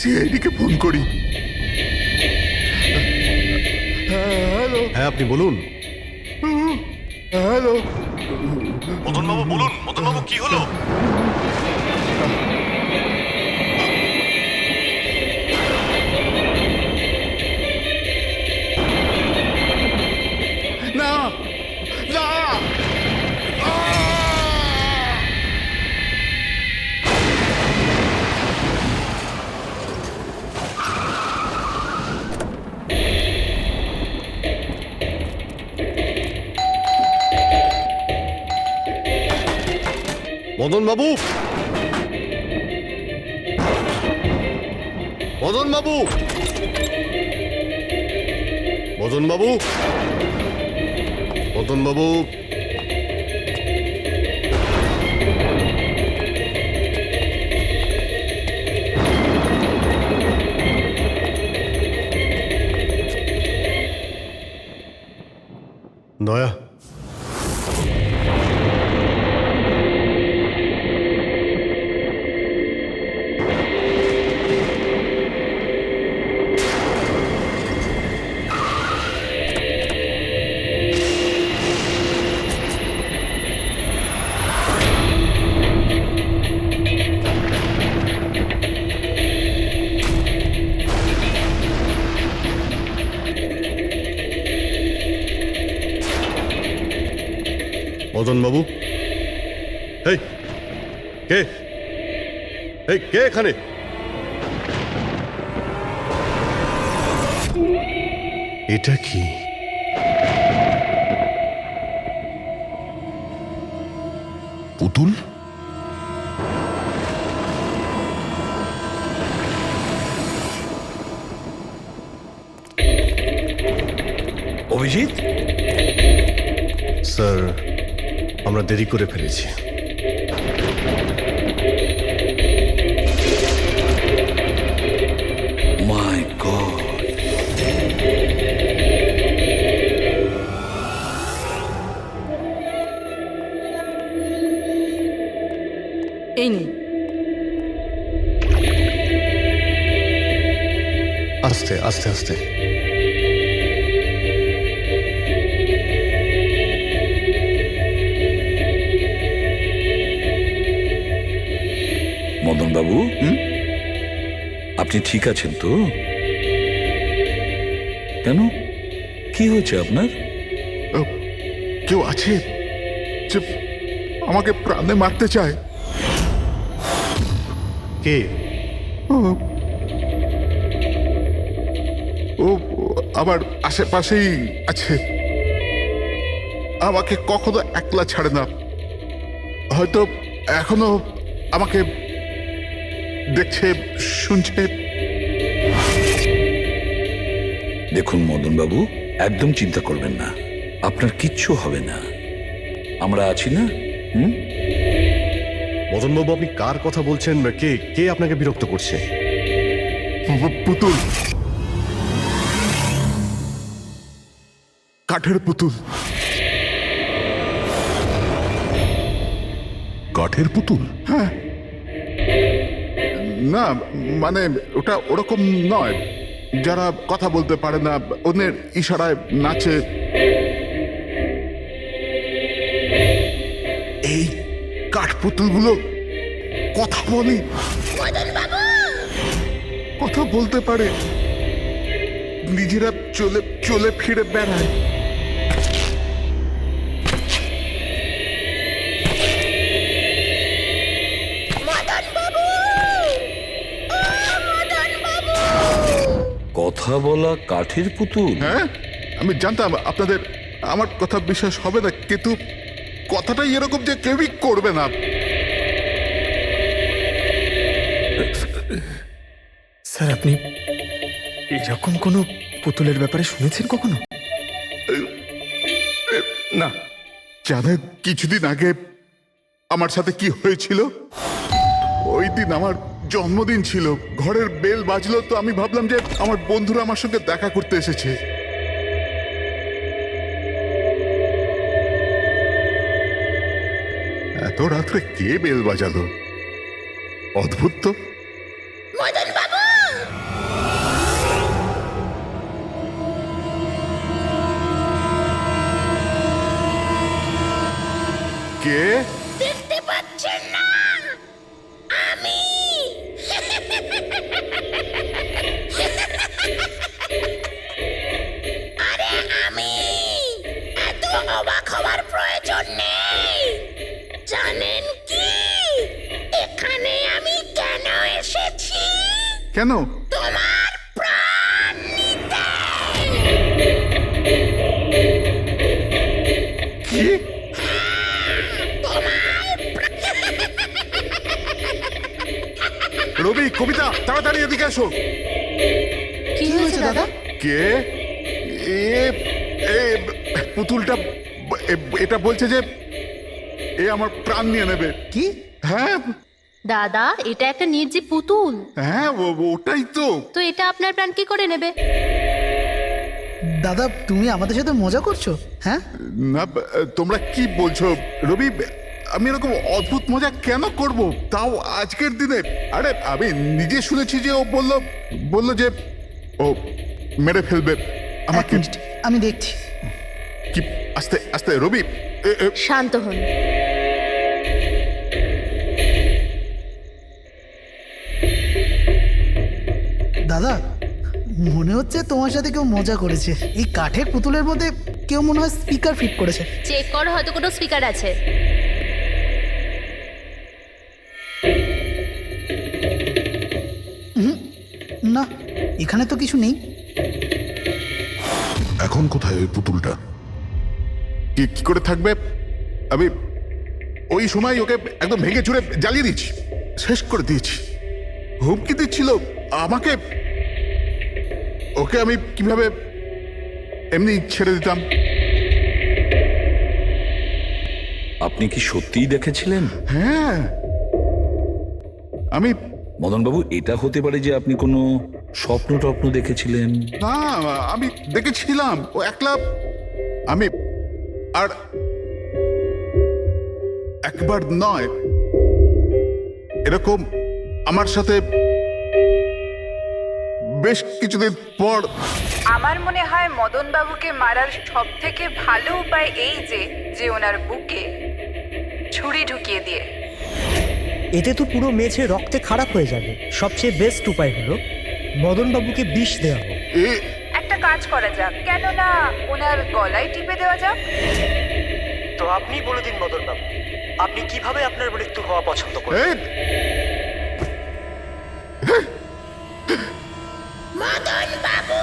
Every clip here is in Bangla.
সিআইডিকে ফোন করি। হ্যালো। হ্যাঁ আপনি বলুন। হ্যালো। মদনবাবু বলুন, মদনবাবু কি হলো? না না। মদনবাবু, মদনবাবু, মদনবাবু, মদনবাবু, দয়া, মদনবাবু, এই কে, এই কে এখানে? এটা কি? পুতুল? অভিজিৎ, স্যার আমরা দেরি করে ফেলেছি। মাই গড, এই নিন। আস্তে আস্তে আস্তে। মদনবাবু, আপনি ঠিক আছেন তো? কেন, কি হয়েছে আপনার? কেউ আছে যে আমাকে প্রাণে মারতে চায়? কে? ও আমার আশেপাশেই আছে। আমাকে কখনো একলা ছাড়ে না। হয়তো এখনো আমাকে দেখছে, শুনছে। দেখুন মদনবাবু, একদম চিন্তা করবেন না, আপনার কিচ্ছু হবে না, আমরা আছি না? মদনবাবু আপনি কার কথা বলছেন? কে কে আপনাকে বিরক্ত করছে? পুতুল, কাঠের পুতুল। কাঠের পুতুল? হ্যাঁ। না মানে ওটা ওরকম নয়, যারা কথা বলতে পারে না, অন্যের ইশারায় নাচে। এই কাঠপুতুলগুলো কথা বলে, কথা বলতে পারে, নিজেরা চলে চলে ফিরে বেড়ায়। কথা বলা কাঠের পুতুল? হ্যাঁ, আমি জানতাম আপনাদের আমার কথা বিশ্বাস হবে না, কিন্তু কথাটাই এরকম যে কেউই করবে না। স্যার, আপনি এরকম কোনো পুতুলের ব্যাপারে শুনেছেন কখনো? না, জানেন কিছুদিন আগে আমার সাথে কি হয়েছিল? ওই দিন আমার জন্মদিন ছিল, ঘরের বেল বাজলো, তো আমি ভাবলাম যে আমার বন্ধুরা আমার সঙ্গে দেখা করতে এসেছে। এত রাত্রে কে বেল বাজালো? অদ্ভুত তো। মদন বাবু, কে? দেখতে পাচ্ছেন না আমি আরে আমি এত অবাক হওয়ার প্রয়োজন নেই। জানেন কি এখানে আমি কেন এসেছি? কেন? তোমার প্রাণ নিতে। কি? রবি, কবিতা, তাড়াতাড়ি এদিকে এসো। কি হয়েছে দাদা? কে? এ এ পুতুলটা এটা বলছে যে এ আমার প্রাণ নিয়ে নেবে। কি? হ্যাঁ দাদা, এটা একটা নির্জীব পুতুল। হ্যাঁ, ওটাই তো। তো এটা আপনার প্রাণ কি করে নেবে? দাদা তুমি আমাদের সাথে মজা করছো? হ্যাঁ, না, তোমরা কি বলছো রবি? আমি এরকম অদ্ভুত মজা কেন করব, তাও আজকের দিনে? আরে আমি নিজে শুনেছি যে ও বললো যে ও মেরে ফেলবে এক আমাকে। মিনিট, আমি দেখছি। কি? আস্তে আস্তে রবি। শান্ত হন। দাদা মনে হচ্ছে তোমার সাথে কেউ মজা করেছে। এই কাঠের পুতুলের মধ্যে কেউ মনে হয় স্পিকার ফিট করেছে। চেক করো, হয়তো কোনো স্পিকার আছে। না, এখানে তো কিছু নেই। এখন কোথায় ওই পুতুলটা? কি করে থাকবে? আমি ওই সময় ওকে একদম ভেঙে চুরে জ্বালিয়ে দিয়েছি, শেষ করে দিয়েছি। হুমকি দিচ্ছিল আমাকে। ওকে আমি কিভাবে এমনি ছেড়ে দিতাম? আপনি কি সত্যিই দেখেছিলেন? হ্যাঁ, আমি মদনবাবু, এটা হতে পারে যে আপনি কোনো স্বপ্ন টপ্ন দেখেছিলেন। না, আমি দেখেছিলাম ও একলা। আমি আর একবার নয়, এরকম আমার সাথে বেশ কিছুদিন পর। আমার মনে হয় মদন বাবুকে মারার সব থেকে ভালো উপায় এই যে ওনার বুকে ছুরি ঢুকিয়ে দিয়ে। এতে তো পুরো মেঝে রক্তে খারাপ হয়ে যাবে। সবচেয়ে বেস্ট উপায় হলো মদনবাবুকে বিষ দেওয়া হোক। একটা কাজ করা যাক, কেন না ওনার গলায় টিপে দেওয়া যাক। তো আপনি বলে দিন মদনবাবু, আপনি কিভাবে আপনার মৃত্যু হওয়া পছন্দ করেন? এই, মদন বাবু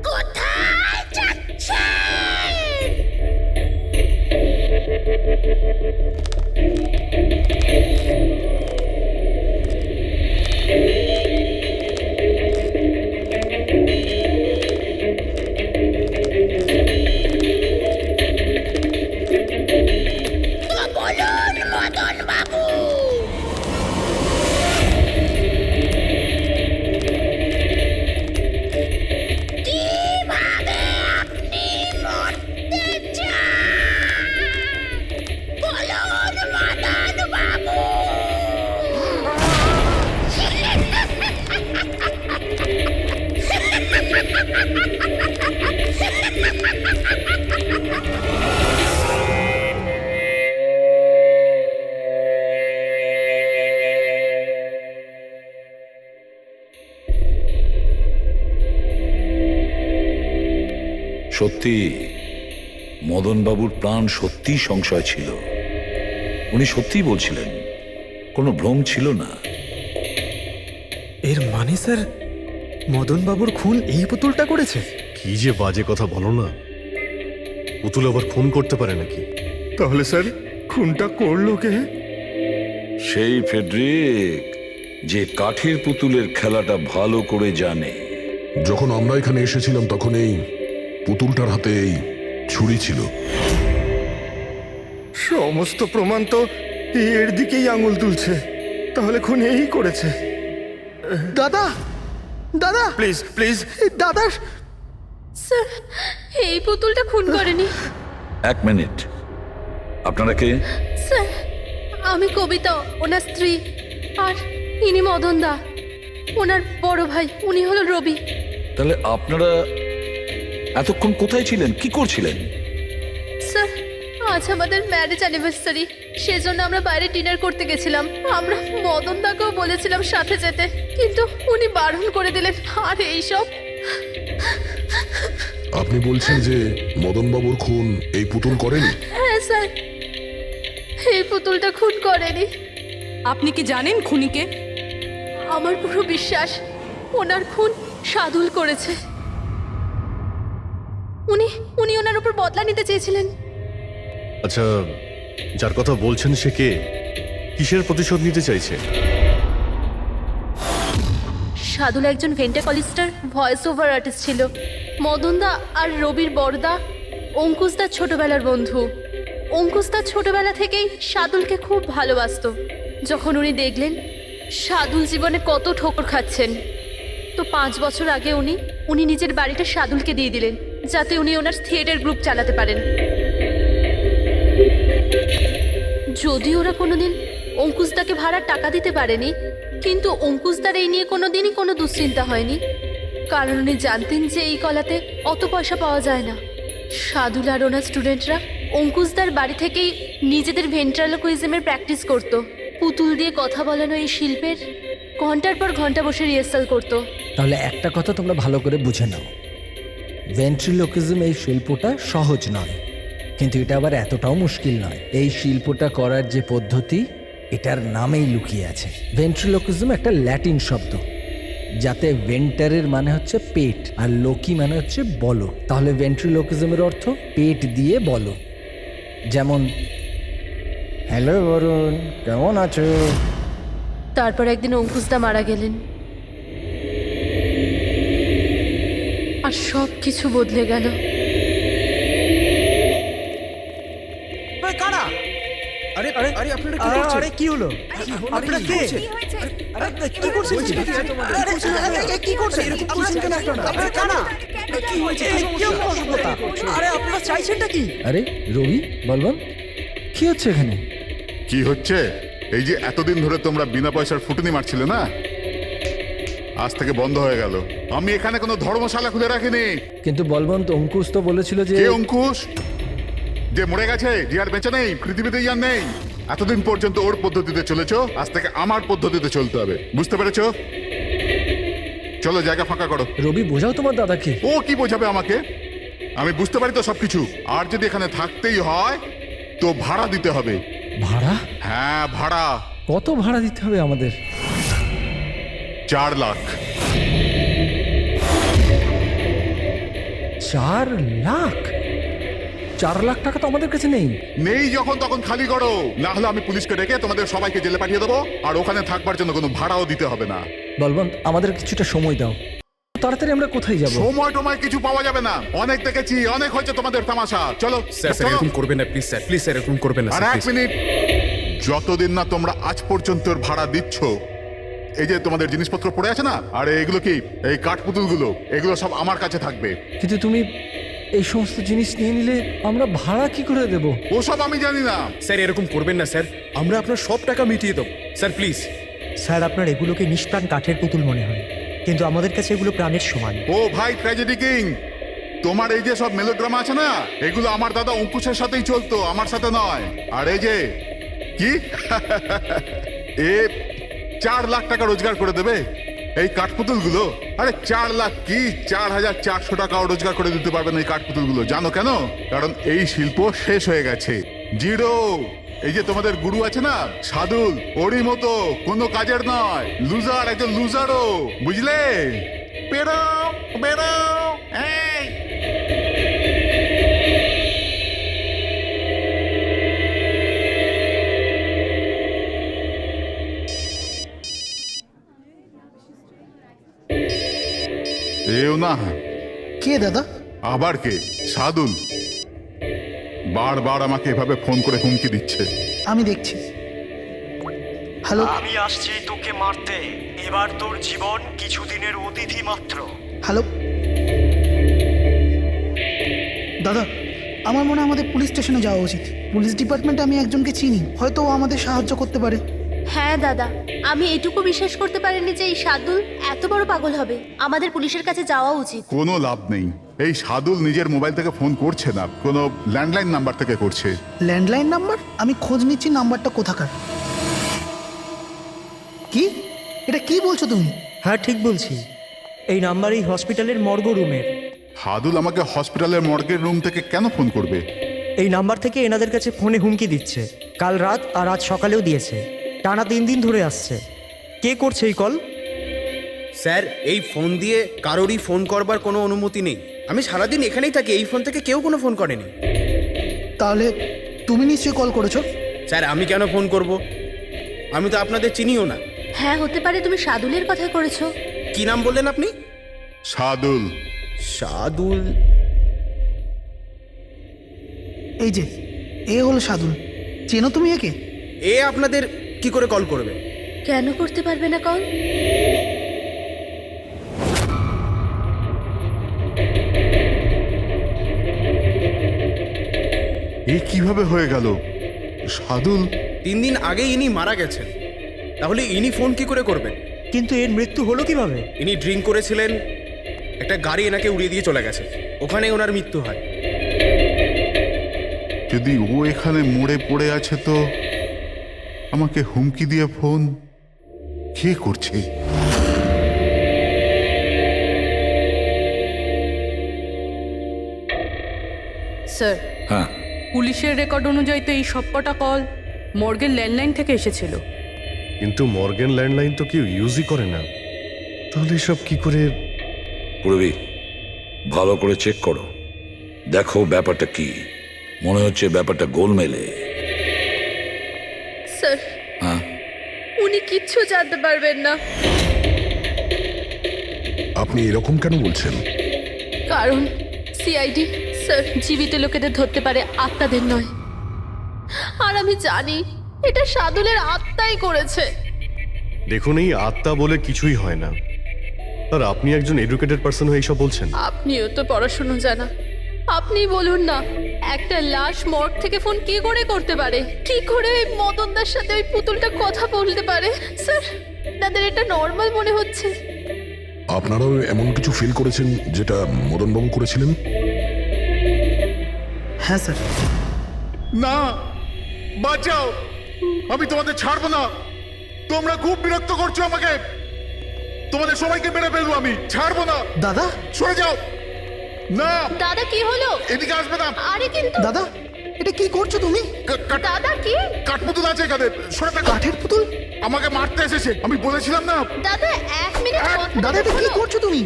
কোথায় যাচ্ছেন? তো বলুন মদন বাবু। কিভাবে আপনি মরতে চান? বলুন মদন বাবু। সত্যি মদনবাবুর প্রাণ সত্যি সংশয় ছিল। উনি সত্যিই বলছিলেন, কোনো ভ্রম ছিল না। এর মানে স্যার, মদন বাবুর খুন এই পুতুলটা করেছে? কি যে বাজে কথা বলো না। পুতুল আবার খুন করতে পারে নাকি? তাহলে স্যার খুনটা করলো কে? সেই ফেডরিক, যে কাঠের পুতুলের খেলাটা ভালো করে জানে। যখন আমরা এখানে এসেছিলাম তখন এই পুতুলটার হাতে এই ছুরি ছিল। সমস্ত প্রমাণ তো এর দিকেই আঙুল তুলছে। তাহলে খুন এই করেছে। দাদা, দাদা প্লিজ প্লিজ। দাদা, স্যার, এই পুতুলটা খুন করেনি। এক মিনিট, আপনারা কে? স্যার, আমি কবিতা, ওনার স্ত্রী। আর ইনি মদন দা, ওনার বড় ভাই। উনি হলো রবি। তাহলে আপনারা এতক্ষণ কোথায় ছিলেন, কি করছিলেন? স্যার আজ আমাদের ম্যারেজ অ্যানিভার্সারি, সেজন্য আমরা বাইরে ডিনার করতে গেছিলাম। আমরা মদন দাকেও বলেছিলাম সাথে যেতে, কিন্তু উনি বারণ করে দিলেন। আর এইসব আপনি বলছেন যে মদনবাবুর খুন এই পুতুল করেনি? হ্যাঁ স্যার, এই পুতুলটা খুন করেনি। আপনি কি জানেন খুনিকে? আমার পুরো বিশ্বাস ওনার খুন সাদুল করেছে। উনি উনি ওনার উপর বদলা নিতে চেয়েছিলেন। আচ্ছা, যার কথা বলছেন সে কে? কিসের প্রতিশোধ নিতে চাইছে? সাদুল একজন ভেন্টাকলিস্টার ভয়েস ওভার আর্টিস্ট ছিল। মদনদা আর রবির বড়দা অঙ্কুশদার ছোটবেলার বন্ধু। অঙ্কুশদার ছোটবেলা থেকেই সাদুলকে খুব ভালোবাসতো। যখন উনি দেখলেন সাদুল জীবনে কত ঠোকর খাচ্ছেন, তো 5 বছর আগে উনি নিজের বাড়িটা সাদুলকে দিয়ে দিলেন, যাতে উনি ওনার থিয়েটার গ্রুপ চালাতে পারেন। যদি ওরা কোনোদিন অঙ্কুশদাকে ভাড়ার টাকা দিতে পারেনি, কিন্তু অঙ্কুশদার এই নিয়ে কোনোদিনই কোনো দুশ্চিন্তা হয়নি, কারণ উনি জানতেন যে এই কলাতে অত পয়সা পাওয়া যায় না। সাদুল আর ওনার স্টুডেন্টরা অঙ্কুশদার বাড়ি থেকেই নিজেদের ভেন্ট্রালোকুইজমের প্র্যাকটিস করত। পুতুল দিয়ে কথা বলানো এই শিল্পের ঘন্টার পর ঘন্টা বসে রিহার্সাল করতো। তাহলে একটা কথা তোমরা ভালো করে বুঝে নাও, ভেন্ট্রিলোকিজম এই শিল্পটা সহজ নয়, কিন্তু এটা আবার এতটাও মুশকিল নয়। এই শিল্পটা করার যে পদ্ধতি, এটার নামেই লুকিয়ে আছে। ভেন্ট্রিলোকিজম একটা ল্যাটিন শব্দ, যাতে ভেন্টারের মানে হচ্ছে পেট আর লোকি মানে হচ্ছে বলো। তাহলে ভেন্ট্রিলোকিজমের অর্থ পেট দিয়ে বলো। যেমন, হ্যালো বরুণ, কেমন আছো? তারপর একদিন অঙ্কুশদা মারা গেলেন, আর সব কিছু বদলে গেল। কারা? আরে আরে আরে আপনারা কি করছেন? আরে কি হলো? আপনারা কে? আরে কি করছেন? কি করছেন? এরকম করছেন কেন আপনারা? আপনারা কারা? কি হয়েছে? কি সমস্যা? আরে আপনারা চাইছেনটা কি? আরে রবি, বলবান, কি হচ্ছে এখানে? কি হচ্ছে? এই যে এতদিন ধরে তোমরা বিনা পয়সার ফুটুনি মারছিলে না, আজ থেকে বন্ধ হয়ে গেল। আমি এখানে কোনো ধর্মশালা খুলে রাখিনি। কিন্তু বলবন্ত, অঙ্কুশ তো বলেছিল যে... কে অঙ্কুশ? যে মরে গেছে, যে আর বেঁচে নেই, পৃথিবীতে আর নেই। এতদিন পর্যন্ত ওর পদ্ধতিতে চলেছো, আজ থেকে আমার পদ্ধতিতে চলতে হবে। বুঝতে পেরেছো? চলো জায়গা ফাঁকা করো। রবি, বোঝাও তোমার দাদাকে। ও কি বোঝাবে আমাকে? আমি বুঝতে পারি তো সবকিছু। আর যদি এখানে থাকতেই হয় তো ভাড়া দিতে হবে। ভাড়া? হ্যাঁ, ভাড়া। কত ভাড়া দিতে হবে আমাদের? 4 লাখ। 4 লাখ? 4 লাখ টাকা তো আমাদের কাছে নেই। নেই যখন তখন খালি করো, না হলে আমি পুলিশকে ডেকে তোমাদের সবাইকে জেলে পাঠিয়ে দেবো, আর ওখানে থাকবার জন্য কোনো ভাড়াও দিতে হবে না। বলবন্ত, আমাদের কিছুটা সময় দাও। তাড়াতাড়ি আমরা কোথায় যাব? সময় টময় কিছু পাওয়া যাবে না। অনেক দেখেছি, অনেক হয়েছে তোমাদের তামাশা। চলো স্যার চলো। এরকম করবেন না প্লিজ স্যার, প্লিজ স্যার এরকম করবেন না আর স্যার, 1 মিনিট, যতদিন না তোমরা আজ পর্যন্ত ভাড়া দিচ্ছ, এই যে তোমাদের জিনিসপত্র পড়ে আছে না, আর এগুলো কি, এই কাঠপুতুলগুলো, এগুলো সব আমার কাছে থাকবে। কিন্তু তুমি এই সমস্ত জিনিস নিয়ে নিলে আমরা ভাড়া কি করে দেব? ওসব আমি জানি না। স্যার এরকম করবেন না স্যার, আমরা আপনার সব টাকা মিটিয়ে দেবো স্যার, প্লিজ। স্যার, আপনার এগুলোকে নিষ্প্রাণ কাঠের পুতুল মনে হয়, কিন্তু আমাদের কাছে এগুলো প্রাণের সমান। ও ভাই ট্র্যাজেডি কিং, তোমার এই যে সব মেলোড্রামা আছে না, এগুলো আমার দাদা অঙ্কুশের সাথেই চলতো, আমার সাথে নয়। আর এই যে কি এ 4 লাখ টাকা রোজগার করে দেবে এই কাঠপুতুলগুলো। আরে 4 লাখ কি, 4400 টাকাও রোজগার করে দিতে পারবে না এই কাঠপুতুলগুলো। জানো কেন? কারণ এই শিল্প শেষ হয়ে গেছে, জিরো। এই যে তোমাদের গুরু আছে না সাদুল, ওরই মতো কোনো কাজের নয়, লুজার, একজন লুজারও, বুঝলে? বেরো বেরো। এই এও না। কে দাদা? আবার কে? সাদুল বারবার আমাকে এভাবে ফোন করে হুমকি দিচ্ছে। আমি দেখছি। হ্যালো। আমি আসছি তোকে মারতে। এবার তোর জীবন কিছুদিনের অতিথি মাত্র। হ্যালো দাদা, আমার মনে হয় আমাদের পুলিশ স্টেশনে যাওয়া উচিত। পুলিশ ডিপার্টমেন্টে আমি একজনকে চিনি, হয়তো ও আমাদের সাহায্য করতে পারে। হ্যাঁ দাদা, আমি এটুকু বিশ্বাস করতে পারিনি যে এই সাদুল এত বড় পাগল হবে। আমাদের পুলিশের কাছে যাওয়া উচিত। কোনো লাভ নেই, এই সাদুল নিজের মোবাইল থেকে ফোন করছে না, কোনো ল্যান্ডলাইন নাম্বার থেকে করছে। Landline number? আমি খোঁজ নিচ্ছি নাম্বারটা কোথাকার। কি? এটা কি বলছো তুমি? হ্যাঁ ঠিক বলছি, এই নাম্বার এই হসপিটালের মর্গ রুমের। সাদুল আমাকে হসপিটালের মর্গের রুম থেকে কেন ফোন করবে? এই নাম্বার থেকে এনাদের কাছে ফোনে হুমকি দিচ্ছে, কাল রাত আর আজ সকালেও দিয়েছে, টানা 3 দিন ধরে আসছে। কে করছে এই কল? স্যার এই ফোন দিয়ে কারোরই ফোন করবার কোনো অনুমতি নেই। আমি সারাদিন এখানেই থাকি, এই ফোন থেকে কেউ কোনো ফোন করেনি। তাহলে তুমি নিশ্চয়ই কল করেছো। স্যার আমি কেন ফোন করব? আমি তো আপনাদের চিনিও না। হ্যাঁ হতে পারে তুমি সাদুলের কথা করেছো। কি নাম বললেন আপনি? সাদুল। সাদুল? এই যে এ হলো সাদুল, চেনো তুমি একে? এ আপনাদের কি করে কল করবে? কেন করতে পারবে না কল? এ কিভাবে হয়ে গেল? সাদুল 3 দিন আগে ইনি মারা গেছেন, তাহলে ইনি ফোন কি করে করবেন? কিন্তু এর মৃত্যু হলো কিভাবে? ইনি ড্রিঙ্ক করেছিলেন, একটা গাড়ি এনাকে উড়িয়ে দিয়ে চলে গেছে, ওখানে ওনার মৃত্যু হয়। যদি ও এখানে মরে পড়ে আছে তো আমাকে হুমকি দিয়ে ফোন কে করছে? স্যার হ্যাঁ, পুলিশের রেকর্ড অনুযায়ী তো এই সবকটা কল মর্গের ল্যান্ডলাইন থেকে এসেছিল। কিন্তু মর্গেন ল্যান্ডলাইন তো কেউ ইউজই করে না, তাহলে সব কি করে? পূরবী ভালো করে চেক করো, দেখো ব্যাপারটা কি। মনে হচ্ছে ব্যাপারটা গোলমেলে। স্যার হ্যাঁ, উনি কিচ্ছু জানতে পারবেন না, আপনি এরকম কেন বলছেন? কারণ সিআইডি স্যার জীবিত লোকেদের ধরতে পারে, আত্মাদের নয়। আর আমি জানি এটা সাদুলের আত্মাই করেছে। দেখুন এই আত্মা বলে কিছুই হয় না, আর আপনি একজন এডুকেটেড পার্সন হয়ে এইসব বলছেন? আপনিও তো পড়াশুনো জানা, আপনি বলুন না একটা লাশ মর্গ থেকে ফোন কি করে করতে পারে? কি করে ওই মদনদার সাথে ওই পুতুলটা কথা বলতে পারে? স্যার তাদের এটা নর্মাল মনে হচ্ছে। আপনারাও এমন কিছু ফিল করেছেন যেটা মদনবাবু করেছিলেন? হ্যাঁ স্যার। না, বাঁচাও, আমি তোমাদের ছাড়বো না। তোমরা খুব বিরক্ত করছো আমাকে, তোমাদের সবাইকে মেরে ফেলবো আমি, ছাড়বো না। দাদা, সরে যাও। না দাদা কি হলো? এদিকে আসবে না। আরে কিন্তু দাদা এটা কি করছো তুমি? দাদা কি? কাঠপুতুল আছে এখানে, সরে থাকো। কাঠের পুতুল? আমাকে মারতে এসেছে, আমি বলেছিলাম না। দাদা 1 মিনিট দাদা এটা কি করছো তুমি?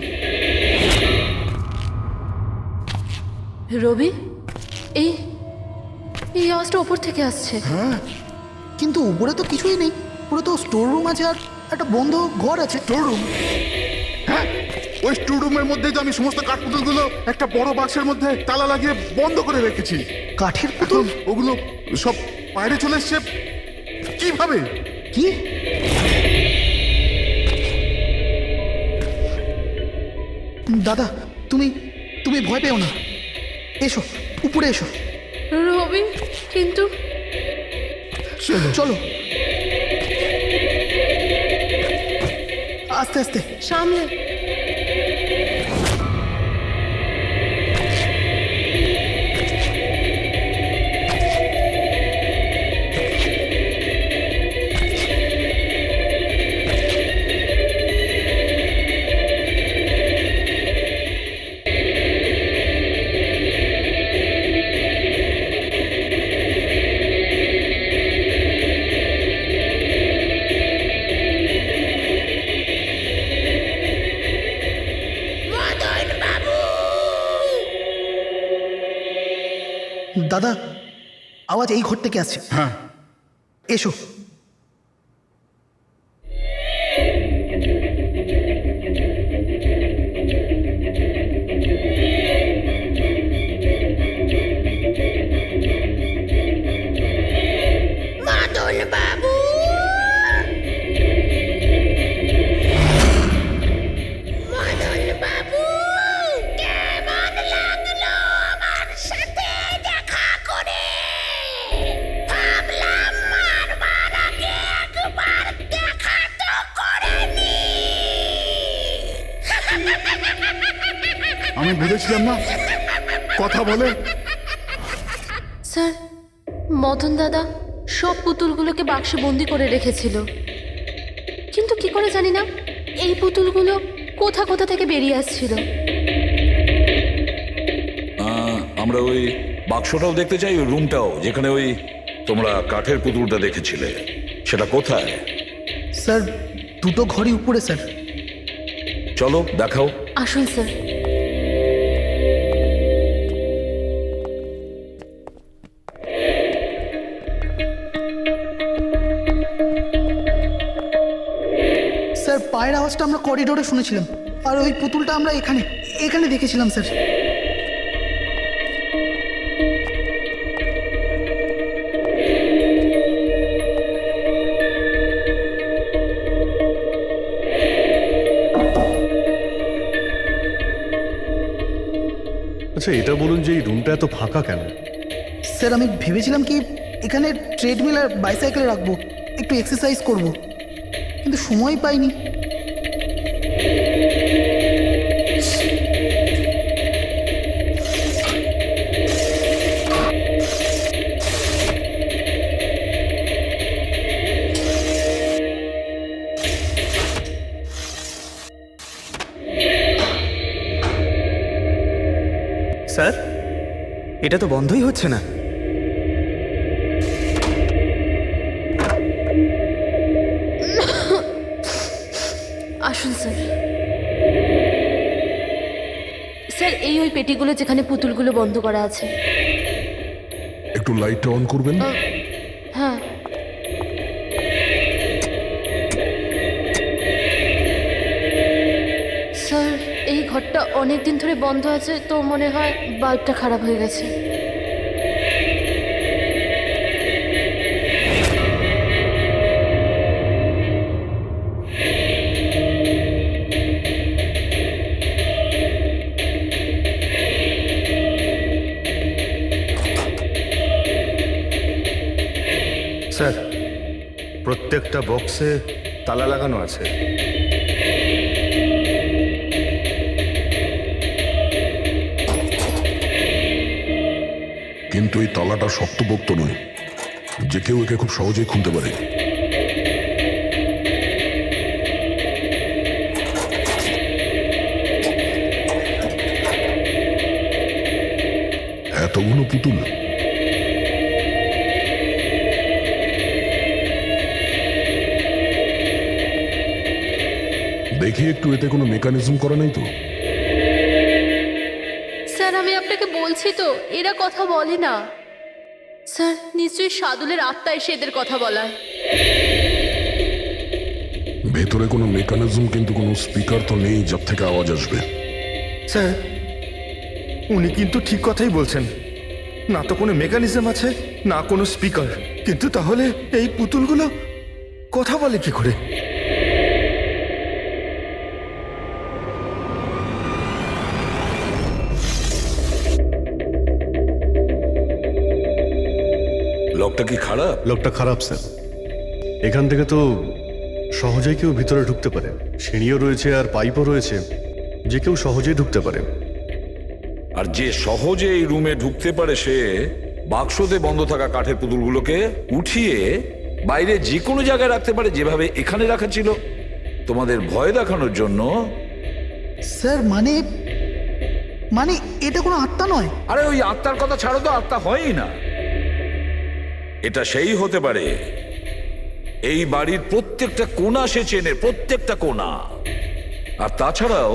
রবি এই এই আওয়াজটা ওপর থেকে আসছে। কিন্তু উপরে তো কিছুই নেই, পুরো তো স্টোর রুম আছে আর একটা বন্ধ ঘর আছে। Store room? হ্যাঁ, ওই স্টোর রুমের মধ্যেই তো আমি সমস্ত কাঠপুতুলগুলো একটা বড় বাক্সের মধ্যে তালা লাগিয়ে বন্ধ করে রেখেছি। কাঠের পুতুল? ওগুলো সব বাইরে চলে এসছে কিভাবে? কি? দাদা তুমি তুমি ভয় পেও না, এসো উপরে এসো। রবি কিন্তু চলো আস্তে আস্তে সামলে। দাদা আওয়াজ এই ঘর থেকে আসছে। হ্যাঁ, এসো। মদন বাবু, মদন বাবু, কেমন লাগলো আমার সাথে দেখা করে? ভাবলাম মারবার আমি বুঝেছিলাম না কথা বলে। স্যার, মদন দাদা সব পুতুলগুলোকে বাক্সে বন্দি করে রেখেছিল, কিন্তু কি করে জানি না এই পুতুলগুলো কোথা কোথা থেকে বেরিয়ে আসছিল। আমরা ওই বাক্সটাও দেখতে চাই, ওই রুমটাও যেখানে ওই তোমরা কাঠের পুতুলটা দেখেছিলে, সেটা কোথায়? স্যার দুটো ঘরই উপরে স্যার। চলো দেখাও। আসুন স্যার। স্যার পায়ের আওয়াজটা আমরা করিডোরে শুনেছিলাম, আর ওই পুতুলটা আমরা এখানে এখানে দেখেছিলাম স্যার। আচ্ছা এটা বলুন যে এই রুমটা এত ফাঁকা কেন? স্যার আমি ভেবেছিলাম কি এখানে ট্রেডমিল আর বাইসাইকেল রাখবো, একটু এক্সারসাইজ করব, কিন্তু সময় পাইনি। স্যার এটা তো বন্ধই হচ্ছে না। আসুন স্যার। স্যার এই ওই পেটিগুলো যেখানে পুতুলগুলো বন্ধ করা আছে। একটু লাইটটা অন করবেন? হ্যাঁ। স্যার এই ঘরটা অনেক দিন ধরে বন্ধ আছে, তো মনে হয় বাল্বটা খারাপ হয়ে গেছে। স্যার প্রত্যেকটা বক্সে তালা লাগানো আছে। কিন্তু এই তালাটা শক্তপোক্ত নয়, যে কেউ একে খুব সহজেই খুলতে পারে। এতগুলো পুতুল, দেখি একটু এতে কোনো মেকানিজম করা নেই তো? স্যার আমি আপনাকে বলছি তো এরা কথা বলে না। স্যার নিশ্চয়ই সাদুলের আত্মা এসে এদের কথা বলায়। ভেতরে কোনো মেকানিজম কিন্তু কোনো স্পিকার তো নেই যার থেকে আওয়াজ আসবে। স্যার উনি কিন্তু ঠিক কথাই বলছেন, না তো কোনো মেকানিজম আছে না কোনো স্পিকার, কিন্তু তাহলে এই পুতুলগুলো কথা বলে কি করে? লকটা কি খারাপ? লকটা খারাপ স্যার। এখান থেকে তো সহজেই কেউ ভিতরে ঢুকতে পারে, সিঁড়িও রয়েছে আর পাইপও রয়েছে, যে কেউ সহজেই ঢুকতে পারে। আর যে সহজে এই রুমে ঢুকতে পারে সে বাক্সতে বন্ধ থাকা কাঠের পুতুলগুলোকে উঠিয়ে বাইরে যে কোনো জায়গায় রাখতে পারে, যেভাবে এখানে রাখা ছিল তোমাদের ভয় দেখানোর জন্য। স্যার মানে মানে এটা কোনো আত্মা নয়। আরে ওই আত্মার কথা ছাড়ো তো, আত্মা হয়ই না। এটা সেই হতে পারে এই বাড়ির প্রত্যেকটা কোণা সে চেনে, প্রত্যেকটা কোণা। আর তাছাড়াও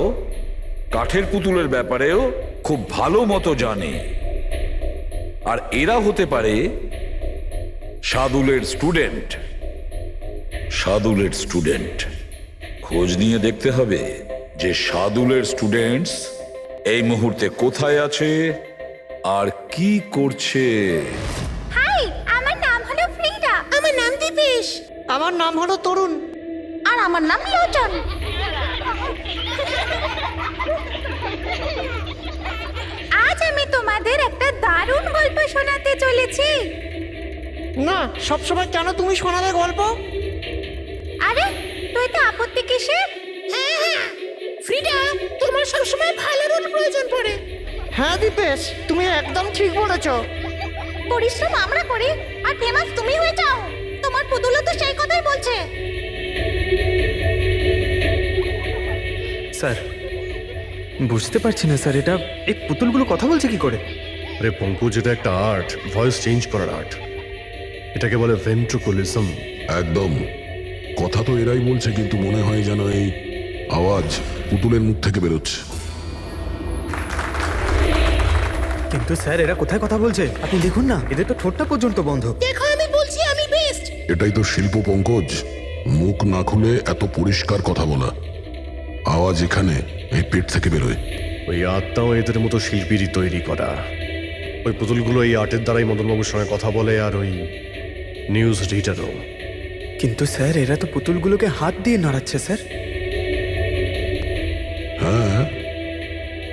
কাঠের পুতুলের ব্যাপারেও খুব ভালো মতো জানে। আর এরা হতে পারে সাদুলের স্টুডেন্ট। সাদুলের স্টুডেন্ট খোঁজ নিয়ে দেখতে হবে যে সাদুলের স্টুডেন্টস এই মুহূর্তে কোথায় আছে আর কি করছে। হাই, আমার নাম হলো ফ্রিডা। আমার নাম দীপেশ। আমার নাম হলো তরুণ। আর আমার নাম লোচন। আজ আমি তোমাদের একটা দারুণ গল্প শোনাতে চলেছি। না, সবসময় কেন তুমি শোনাবে গল্প? আরে তুই তো আপত্তি কিসের? হ্যাঁ হ্যাঁ, ফ্রিডা তোমার আমার সবসময় ভালোর প্রয়োজন পড়ে। হ্যাঁ দীপেশ, তুমি একদম ঠিক বলেছো। পরিশ্রম আমরা করি আর ফেমাস তুমি হয়ে যাও। তোমার পুতুলও তো সেই কথাই বলছে। স্যার বুঝতে পারছি না স্যার, এটা এই পুতুলগুলো কথা বলছে কি করে? আরে পঙ্কজ, এটা একটা আর্ট, ভয়েস চেঞ্জ করার আর্ট। এটাকে বলে ভেন্ট্রিকুলিজম। একদম। কথা তো এরাই বলছে, কিন্তু মনে হয় যেন এই আওয়াজ পুতুলের মুখ থেকে বেরোচ্ছে। কিন্তু স্যার এরা কোথায় কথা বলছে? আপনি দেখুন না, এদের তো ঠোঁটটা পর্যন্ত বন্ধ। দেখো আমি বলছি আমি বেস্ট। এটাই তো শিল্প পঙ্কজ, মুখ না খুলে এত পরিষ্কার কথা বলা। আওয়াজ এখানে এই পেট থেকে বেরোয়। ওই আর্টটাও এদের মতো শিল্পীরই তৈরি করা। ওই পুতুলগুলো এই আর্টের দ্বারাই মদনবাবুর সঙ্গে কথা বলে, আর ওই নিউজ রিডারও। কিন্তু স্যার এরা তো পুতুলগুলোকে হাত দিয়ে নাড়াচ্ছে স্যার। হ্যাঁ,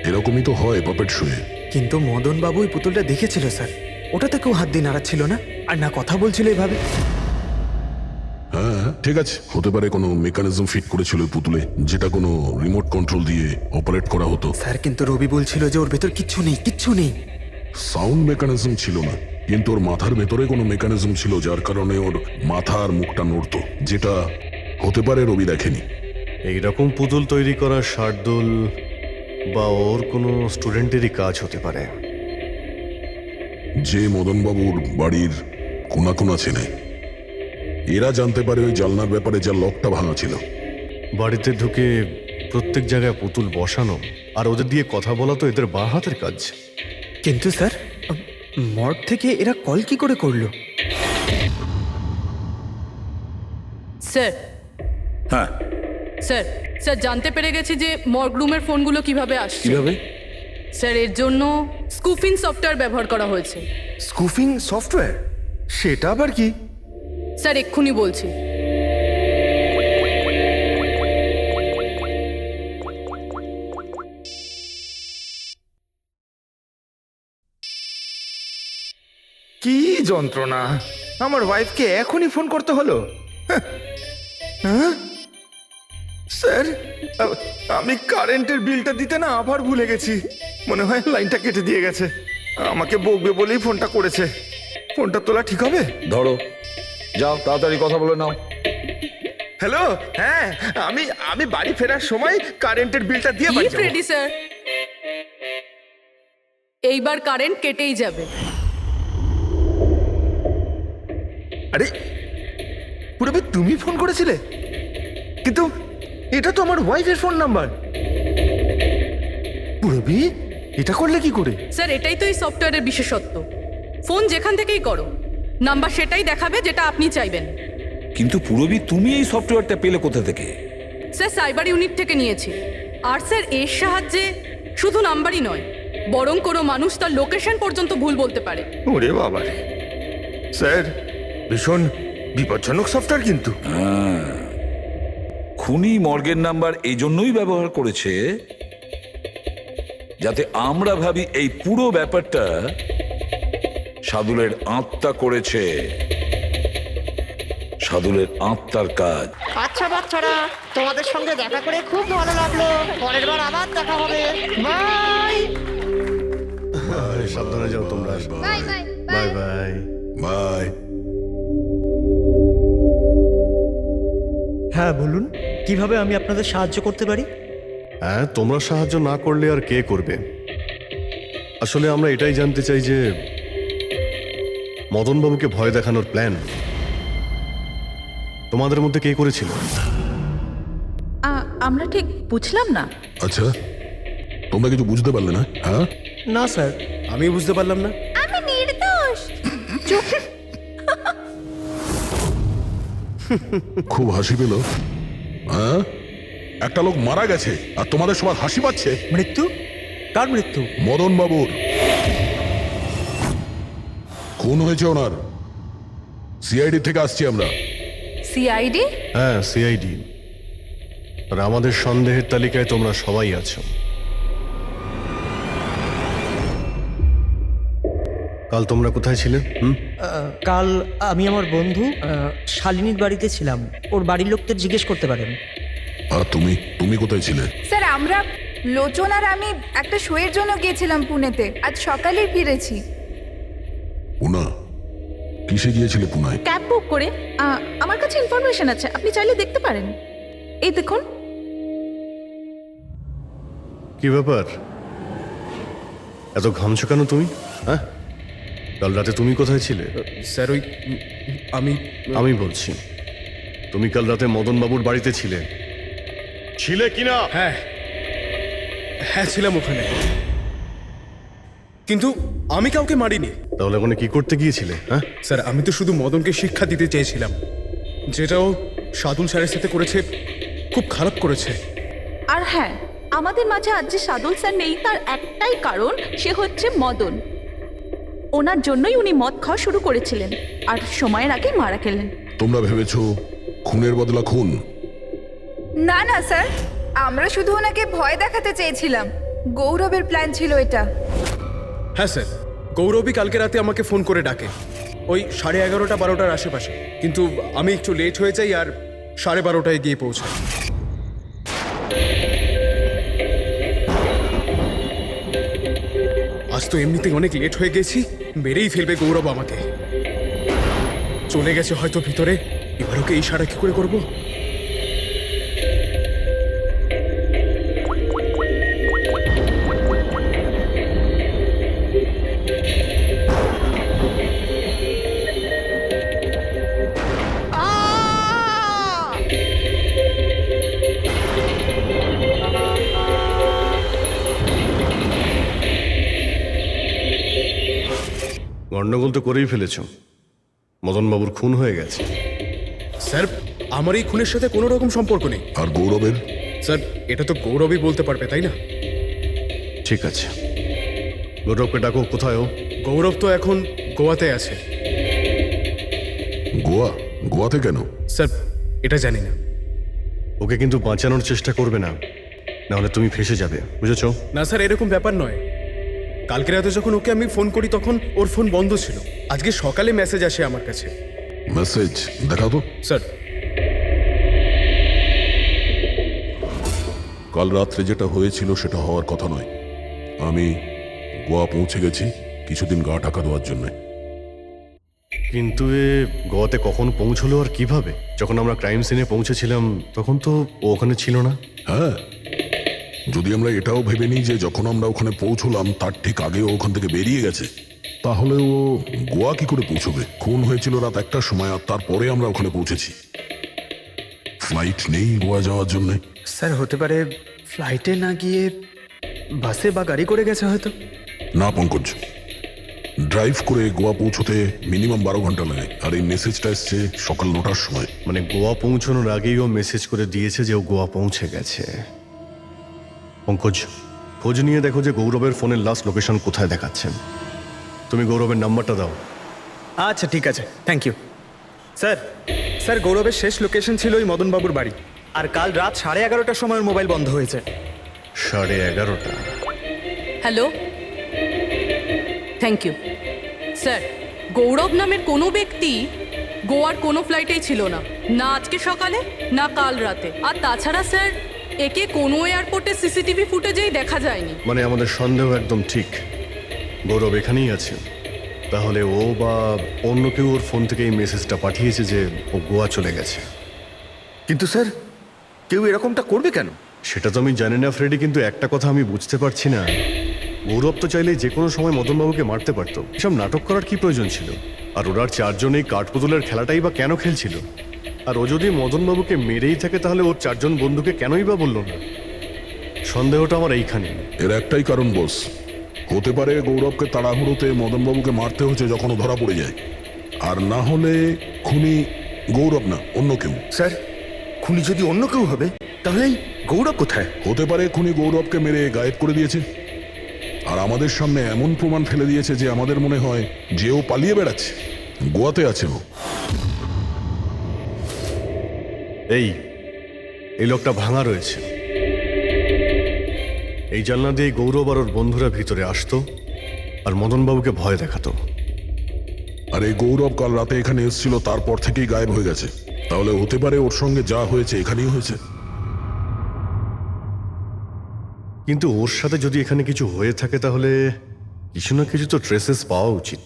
এরকমই তো হয় পাপেট শুয়ে। কিন্তু মদন বাবু ওই পুতুলটা দেখেছিল স্যার, ওটাতে কেউ হাত দিয়ে নাড়াচ্ছিল না, আর না কথা বলছিল এভাবে। হ্যাঁ ঠিক আছে, হতে পারে কোনো মেকানিজম ফিট করেছিল ওই পুতুলে, যেটা কোনো রিমোট কন্ট্রোল দিয়ে অপারেট করা হতো। স্যার কিন্তু রবি বলছিল যে ওর ভেতর কিচ্ছু নেই, কিচ্ছু নেই। সাউন্ড মেকানিজম ছিল না, কিন্তু ওর মাথার ভেতরে কোনো মেকানিজম ছিল, যার কারণে ওর মাথা আর মুখটা নড়তো, যেটা হতে পারে রবি দেখেনি। এইরকম পুতুল তৈরি করা শার্দুল বা ওর কোনো স্টুডেন্টেরই কাজ হতে পারে। যে মদনবাবুর বাড়ির কোনা কোনা চেনে, এরা জানতে পারে ওই জানলার ব্যাপারে, যার লকটা ভাঙা ছিল। বাড়িতে ঢুকে প্রত্যেক জায়গায় পুতুল বসানো আর ওদের দিয়ে কথা বলা তো এদের বাঁ হাতের কাজ। কিন্তু স্যার মর্গ থেকে এরা কল কি করে করলো? স্যার, হ্যাঁ, স্যার স্যার জানতে পেরে গেছি যে মর্গ রুমের ফোনগুলো কিভাবে আসছে। কিভাবে? স্যার এর জন্য স্কুফিং সফটওয়্যার ব্যবহার করা হয়েছে। স্কুফিং সফটওয়্যার? সেটা আবার কি? স্যার এক্ষুনি বলছি। কি যন্ত্রণা! আমার ওয়াইফকে এখনই ফোন করতে হলো। হ্যাঁ স্যার, আমি কারেন্টের বিলটা দিতে না আবার ভুলে গেছি। মনে হয় লাইনটা কেটে দিয়ে গেছে। আমাকে বকবে বলেই ফোনটা করেছে। ফোনটা তোলা ঠিক হবে? ধরো, যাও তাড়াতাড়ি কথা বলে নাও। হ্যালো, হ্যাঁ আমি বাড়ি ফেরার সময় কারেন্টের বিলটা দিয়ে বাড়ি যাবো। রেডি স্যার, এইবার কারেন্ট কেটেই যাবে। আরে পুরবি, তুমি ফোন করেছিলে? কিন্তু এটা তো আমার ওয়াইফের ফোন নাম্বার। পুরবি, এটা করলে কি করে? স্যার এটাই তো এই সফটওয়্যারের বিশেষত্ব। ফোন যেখান থেকেই করো, নাম্বার সেটাই দেখাবে যেটা আপনি চাইবেন। কিন্তু পুরবি, তুমি এই সফটওয়্যারটা পেলে কোথা থেকে? স্যার সাইবার ইউনিট থেকে নিয়েছি। আর স্যার এর সাহায্যে শুধু নাম্বারই নয়, বরং কোনো মানুষ তার লোকেশন পর্যন্ত ভুল বলতে পারে। ওরে বাবা রে! স্যার ভীষণ বিপজ্জনক সফটওয়্যার কিন্তু। খুনি মর্গের নাম্বার এই জন্যই ব্যবহার করেছে যাতে আমরা ভাবি এই পুরো ব্যাপারটা সাদুলের আত্মা করেছে। সাদুলের আত্মার কাজ। আচ্ছা বাচ্চারা, তোমাদের সঙ্গে দেখা করে খুব ভালো লাগলো। পরের বার আবার দেখা হবে। বাই। সাবধানে যাও তোমরা। Bye bye bye bye bye. হ্যাঁ বলুন, কিভাবে আমি আপনাদের সাহায্য করতে পারি? হ্যাঁ, তোমরা সাহায্য না করলে আর কে করবে? আসলে আমরা এটাই জানতে চাই যে মদনবাবুকে ভয় দেখানোর প্ল্যান তোমাদের মধ্যে কে করেছিল? আমরা ঠিক বুঝলাম না। আচ্ছা, তোমরা কিছু বুঝতে পারলে না? হ্যাঁ, না স্যার, আমি বুঝতে পারলাম না। আমি নির্দোষ। খুব হাসি পেল। হ্যাঁ, একটা লোক মারা গেছে আর তোমাদের সবার হাসি পাচ্ছে। মৃত্যু? কার মৃত্যু? মদন বাবুর খুন হয়েছে ওনার। সিআইডি থেকে আসছি আমরা। সিআইডি? হ্যাঁ, সিআইডি। আর আমাদের সন্দেহের তালিকায় তোমরা সবাই আছো। কাল তোমরা কোথায় ছিলে? কাল আমি আমার বন্ধু শালিনীর বাড়িতে ছিলাম। ওর বাড়ির লোকদের জিজ্ঞেস করতে পারেন। আর তুমি কোথায় ছিলে? স্যার আমরা লোচন আর আমি একটা শোয়ের জন্য গিয়েছিলাম পুনেতে, আজ সকালেই ফিরেছি। পুনা কিসে গিয়েছিলে পুনায়? ক্যাব বুক করে আমার কাছে ইনফরমেশন আছে, আপনি চাইলে দেখতে পারেন। এই দেখুন। কি ব্যাপার, এত ঘামছো কেন তুমি? হ্যাঁ, কাল রাতে তুমি কোথায় ছিলে? স্যার ওই আমি বলছি, তুমি কাল রাতে মদন বাবুর বাড়িতে ছিলে কিনা? হ্যাঁ হ্যাঁ ছিলাম ওখানে, কিন্তু আমি কাউকে মারিনি। তাহলে ওখানে কি করতে গিয়েছিলে? হ্যাঁ স্যার আমি তো শুধু মদনকে শিক্ষা দিতে চেয়েছিলাম, যেটাও সাদুল স্যারের সাথে করেছে, খুব খারাপ করেছে। আর হ্যাঁ, আমাদের মাঝে আজ যে সাদুল স্যার নেই তার একটাই কারণ, সে হচ্ছে মদন। ওনার জন্যই উনি মদ খাওয়া শুরু করেছিলেন আর সময়ের আগেই মারা গেলেন। তোমরা ভেবেছো খুনের বদলা খুন? না না স্যার, আমরা শুধু ওনাকে ভয় দেখাতে চেয়েছিলাম। গৌরবের প্ল্যান ছিল এটা। হ্যাঁ স্যার, গৌরবই কালকে রাতে আমাকে ফোন করে ডাকে, ওই 11:30 12টার আশেপাশে, কিন্তু আমি একটু লেট হয়ে যাই আর 12:30টায় গিয়ে পৌঁছাই। আজ তো এমনিতেই অনেক লেট হয়ে গেছি, মেরেই ফেলবে গৌরব আমাকে। চলে গেছে হয়তো ভিতরে, এবার ওকে ইশারা কি করে করবো? গন্ডগোল তো করেই ফেলেছো, মদন বাবুর খুন হয়ে গেছে। স্যার আমার এই খুনের সাথে কোনো রকম সম্পর্ক নেই। আর গৌরবের? স্যার এটা তো গৌরবই বলতে পারবে, তাই না? ঠিক আছে, গৌরবকে ডাকো। কোথায় ও? গৌরব তো এখন গোয়াতে আছে। গোয়াতে কেন? স্যার এটা জানি না। ওকে কিন্তু বাঁচানোর চেষ্টা করবে না, নাহলে তুমি ফেসে যাবে, বুঝেছো? না স্যার, এরকম ব্যাপার নয়। কালকে রাতে যখন ওকে আমি ফোন করি তখন ওর ফোন বন্ধ ছিল। আজকে সকালে মেসেজ আসে আমার কাছে। মেসেজ দেখাও তো। স্যার কাল রাত্রে যেটা হয়েছিল সেটা হওয়ার কথা নয়। আমি গোয়া পৌঁছে গেছি কিছুদিন গা ঢাকা দেওয়ার জন্য। কিন্তু এ গোয়াতে কখন পৌঁছলো আর কিভাবে? যখন আমরা ক্রাইম সিনে পৌঁছেছিলাম তখন তো ও ওখানে ছিল না। হ্যাঁ, যদি আমরা এটাও ভেবে নিই যে যখন আমরা ওখানে পৌঁছলাম তার ঠিক আগে ও ওখান থেকে বেরিয়ে গেছে, তাহলে ও গোয়া কি করে পৌঁছবে? খুন হয়েছিল রাত 1টার সময় আর তারপরে আমরা ওখানে পৌঁছেছি। ফ্লাইট নেই গোয়া যাওয়ার জন্য। স্যার হতে পারে ফ্লাইটে না গিয়ে বাসে বা গাড়ি করে গেছে হয়তো। না পঙ্কজ, ড্রাইভ করে গোয়া পৌঁছতে মিনিমাম 12 ঘন্টা লাগে, আর এই মেসেজটা এসছে সকাল 9টার সময়। মানে গোয়া পৌঁছানোর আগেই ও মেসেজ করে দিয়েছে যে ও গোয়া পৌঁছে গেছে। পঙ্কজ, খোঁজ নিয়ে দেখো যে গৌরবের ফোনের লাস্ট লোকেশন কোথায় দেখাচ্ছে। তুমি গৌরবের নাম্বারটা দাও। আচ্ছা ঠিক আছে, থ্যাংক ইউ স্যার। স্যার গৌরবের শেষ লোকেশন ছিল ওই মদনবাবুর বাড়ি, আর কাল রাত 11:30টার সময় ওর মোবাইল বন্ধ হয়েছে। 11:30? Hello, thank you sir. Gaurav নামের কোনো ব্যক্তি গোয়ার কোনো ফ্লাইটেই ছিল না, না আজকে সকালে না কাল রাতে। আর তাছাড়া স্যার, একে কোনো এয়ারপোর্টে সিসিটিভি ফুটেজেই দেখা যায়নি। মানে আমাদের সন্দেহ একদম ঠিক, গৌরব এখানেই আছে। তাহলে ও বা অন্য কেউ ওর ফোন থেকে এই মেসেজটা পাঠিয়েছে যে ও গোয়া চলে গেছে। কিন্তু স্যার কেউ এরকমটা করবে কেন? সেটা তো আমি জানি না ফ্রেডি, কিন্তু একটা কথা আমি বুঝতে পারছি না, গৌরব তো চাইলে যে কোনো সময় মদনবাবুকে মারতে পারতো। এসব নাটক করার কি প্রয়োজন ছিল? আর ওরার 4 জন এই কাঠপুতুলের খেলাটাই বা কেন খেলছিল? আর ও যদি মদনবাবুকে মেরেই থাকে তাহলে ওর 4 জন বন্ধুকে কেনই বা বললো না? সন্দেহটা আমার এইখানে। এর একটাই কারণ বস, হতে পারে গৌরবকে তাড়াহুড়োতে মদনবাবুকে মারতে হচ্ছে যখন ও ধরা পড়ে যায়, আর না হলে খুনি গৌরব না অন্য কেউ। স্যার খুনি যদি অন্য কেউ হবে তাহলে গৌরব কোথায়? হতে পারে খুনি গৌরবকে মেরে গায়েব করে দিয়েছে, আর আমাদের সামনে এমন প্রমাণ ফেলে দিয়েছে যে আমাদের মনে হয় যে ও পালিয়ে বেড়াচ্ছে, গোয়াতে আছে ও। এই লোকটা ভাঙা রয়েছে। এই জানলা দিয়ে গৌরব আর ওর বন্ধুরা ভিতরে আসতো আর মদনবাবুকে ভয় দেখাতো। আর এই গৌরব কাল রাতে এখানে এসেছিল, তারপর থেকেই গায়েব হয়ে গেছে। তাহলে হতে পারে ওর সঙ্গে যা হয়েছে এখানেই হয়েছে। কিন্তু ওর সাথে যদি এখানে কিছু হয়ে থাকে তাহলে কিছু না কিছু তো ট্রেসেস পাওয়া উচিত।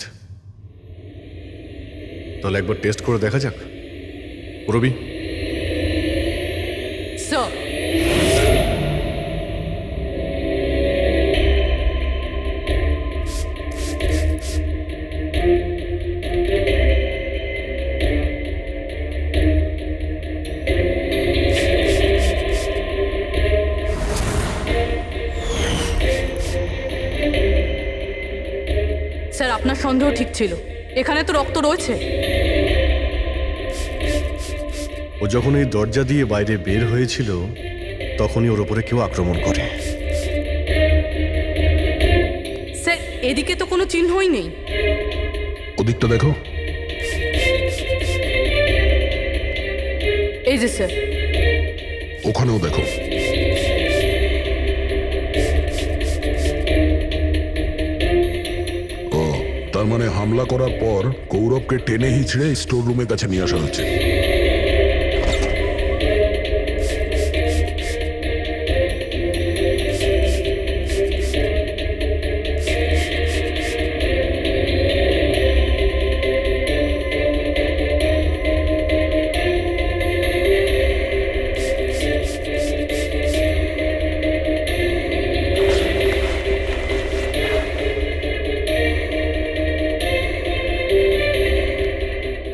তাহলে একবার টেস্ট করে দেখা যাক। রবি, স্যার স্যার আপনার সন্দেহ ঠিক ছিল, এখানে তো রক্ত রয়েছে। ও যখন এই দরজা দিয়ে বাইরে বের হয়েছিল তখনই ওর ওপরে কেউ আক্রমণ করে। স্যার এদিকে তো কোনো চিহ্নই নেই। ওদিকটা দেখো। এই যে স্যার, ওখানেও দেখো। ও, তার মানে হামলা করার পর গৌরবকে টেনে হিচড়ে স্টোর রুমের কাছে নিয়ে আসা হচ্ছে।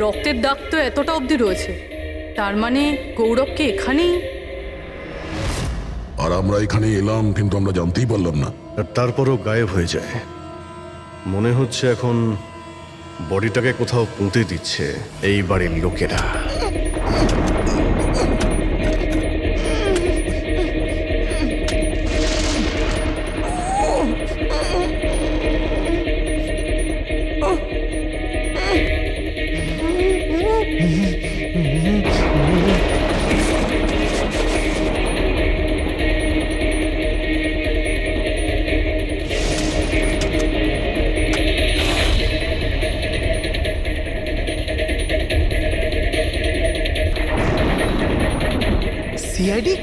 রক্তের দাগ তো এতটা অবধি রয়েছে, তার মানে গৌরবকে এখানেই। আর আমরা এখানে এলাম কিন্তু আমরা জানতেই পারলাম না। আর তারপরও গায়েব হয়ে যায়। মনে হচ্ছে এখন বডিটাকে কোথাও পুঁতে দিচ্ছে এই বাড়ির লোকেরা। সিআইডি?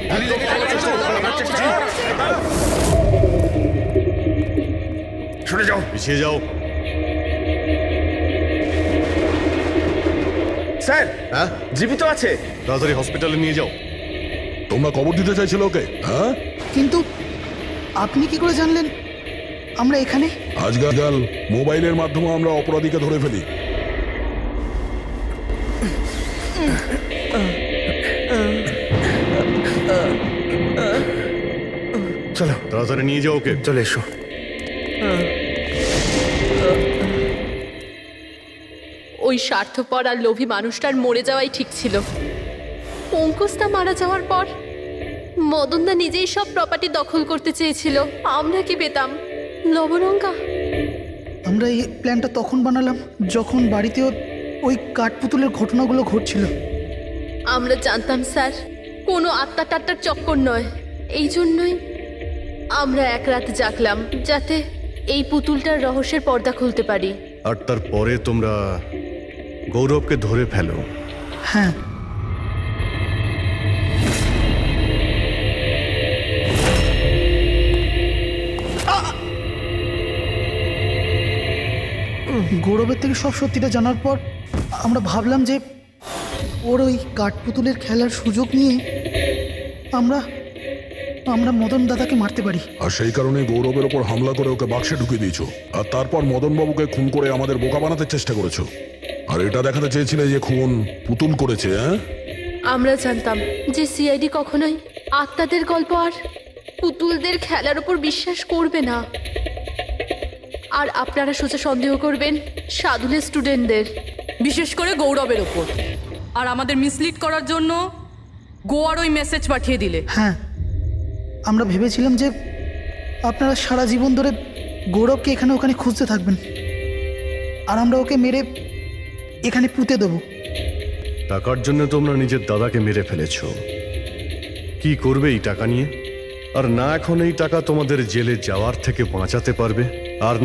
শুনে যাও। পিছিয়ে যাও। স্যার, হ্যাঁ, জীবিত আছে। তাড়াতাড়ি হসপিটালে নিয়ে যাও। তোমরা কবর দিতে চাইছিল ওকে? হ্যাঁ, কিন্তু আপনি কি করে জানলেন আমরা এখানে? আজকাল মোবাইলের মাধ্যমে আমরা অপরাধীকে ধরে ফেলি। চলো তাড়াতাড়ি নিয়ে যাও ওকে। চলে এসো। ওই স্বার্থপর আর লোভী মানুষটার মরে যাওয়াই ঠিক ছিল। অঙ্কুশদা মারা যাওয়ার পর মদনদা নিজেই সব প্রপার্টি দখল করতে চেয়েছিল। আমরা কি পেতাম? লবণঙ্কা। আমরা এই প্ল্যানটা তখন বানালাম যখন বাড়িতে ওই কাঠপুতুলের ঘটনাগুলো ঘটছিল। আমরা জানতাম স্যার কোনো আত্মা টাত্মার চক্কর নয়। এই জন্যই আমরা এক রাত জাগলাম যাতে এই পুতুলটার রহস্যের পর্দা খুলতে পারি। আর তারপরে তোমরা গৌরবকে ধরে ফেলো। হ্যাঁ, গৌরবের থেকে সব সত্যিটা জানার পর আমরা ভাবলাম যে ওর ওই কাঠপুতুলের খেলার সুযোগ নিয়ে আমরা মদন দাদাকে মারতে পারি। আর সেই কারণে গৌরবের ওপর হামলা করে ওকে বাক্সে ঢুকিয়ে দিয়েছো। আর তারপর মদনবাবুকে খুন করে আমাদের বোকা বানাতে চেষ্টা করেছো। আর এটা দেখাতে চেয়েছিলে যে খুন পুতুল করেছে। হ্যাঁ, আমরা জানতাম যে সিআইডি কখনোই আত্মাদের গল্প আর পুতুলদের খেলার উপর বিশ্বাস করবে না। আর আপনারা সোজা সন্দেহ করবেন সাধুলের স্টুডেন্টদের, বিশেষ করে গৌরবের ওপর। আর আমাদের মিসলিড করার জন্য গোয়ার ওই মেসেজ পাঠিয়ে দিলে। হ্যাঁ, আমরা ভেবেছিলাম যে আপনারা সারা জীবন ধরে গৌরবকে এখানে ওখানে খুঁজতে থাকবেন আর আমরা ওকে মেরে এখানে পুঁতে দেবো। টাকার জন্য তোমরা নিজের দাদাকে মেরে ফেলেছো। কি করবে এই টাকা নিয়ে? আর না এখন এই টাকা তোমাদের জেলে যাওয়ার থেকে বাঁচাতে পারবে, আর না